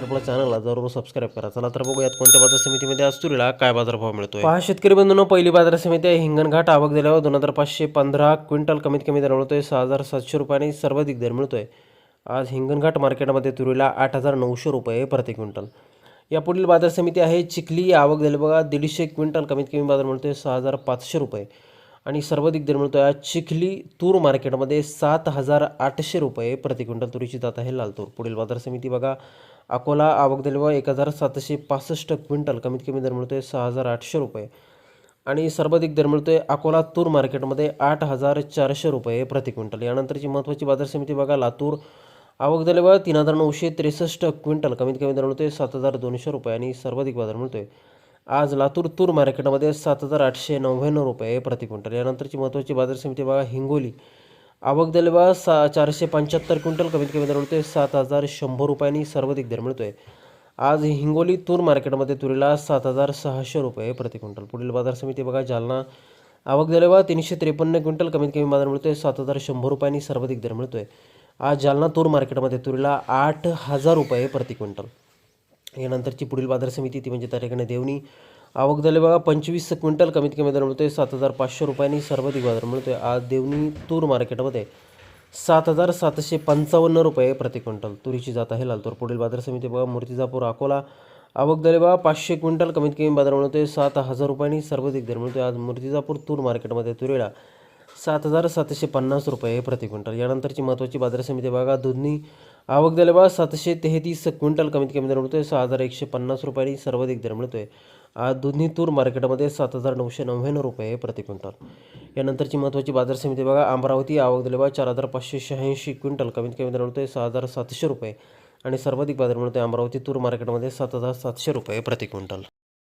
आपल्या चॅनलला जरूर सबस्क्राईब करा. चला तर बघूयात कोणत्या बाजार समितीमध्ये आज तुरीला काय बाजारभाव मिळतोय. पहा शेतकरी बंधूंनो, पहिली बाजार समिती आहे हिंगणघाट. आवक दिल्यावर 2515 क्विंटल. कमीत कमी दर मिळतोय 6700 रुपये आणि सर्वाधिक दर मिळतोय आज हिंगणघाट मार्केटमध्ये तुरीला 8900 रुपये प्रति क्विंटल. यापुढील बाजार समिती आहे चिखली. आवक दिली बघा 150 क्विंटल. कमीत कमी बाजार मिळतोय 6500 रुपये आणि सर्वाधिक दर मिळतोय आज चिखली तूर मार्केटमध्ये 7800 रुपये प्रति क्विंटल. तुरीची जात आहे लाल तूर. पुढील बाजार समिती बघा अकोला. आवक दिली बघा 1765 क्विंटल. कमीत कमी दर मिळतोय 6800 रुपये आणि सर्वाधिक दर मिळतोय अकोला तूर मार्केटमध्ये 8400 रुपये प्रति क्विंटल. यानंतरची महत्त्वाची बाजार समिती बघा लातूर. आवक दिली बघा 3963 क्विंटल. कमीत कमी दर मिळतोय 7200 रुपये आणि सर्वाधिक बाजार मिळतोय आज लातूर तूर मार्केटमध्ये 7899 रुपये प्रति क्विंटल. यानंतरची महत्त्वाची बाजार समिती बघा हिंगोली. आवक दिली बघा 475 क्विंटल. कमीत कमी दर मिळतोय 7100 रुपये आणि सर्वाधिक दर मिळतोय आज हिंगोली तूर मार्केटमध्ये तुरीला 7600 रुपये प्रति क्विंटल. पुढील बाजार समिती बघा जालना. आवक दिली बघा 353 क्विंटल. कमीत कमी बाजार मिळतोय 7100 रुपये आणि सर्वाधिक दर मिळतोय आज जालना तूर मार्केटमध्ये तुरीला 8000 रुपये प्रति क्विंटल. यानंतरची पुढील बाजार समिती ती म्हणजे तारेगण देवणी. आवक दिली बघा 25 क्विंटल. कमीत कमी दर मिळतोय 7500 रुपये आणि सर्वाधिक बाजार मिळतोय आज देवणी तूर मार्केटमध्ये 7755 रुपये प्रति क्विंटल. तुरीची जात आहे लाल तूर. पुढील बाजार समिती बघा मूर्तिजापूर अकोला. आवक दिली बघा 500 क्विंटल. कमीत कमी बाजार मिळतोय 7000 रुपये आणि सर्वाधिक दर मिळतोय आज मूर्तिजापूर तूर मार्केटमध्ये तुरीला 7750 रुपये प्रति क्विंटल. यानंतरची महत्त्वाची बाजार समिती बघा दुधनी. आवक दिली बघा 733 क्विंटल. कमीत कमी दर मिळतोय 6150 रुपये आणि सर्वाधिक दर मिळतोय आज दुधनी तूर मार्केटमध्ये 7999 रुपये प्रति क्विंटल. यानंतरची महत्त्वाची बाजार समिती बघा अमरावती. आवक दिली बघा 4586 क्विंटल. कमीत कमी दर मिळतोय 6700 रुपये आणि सर्वाधिक बाजार मिळतोय अमरावती तूर मार्केटमध्ये 7700 रुपये प्रति क्विंटल.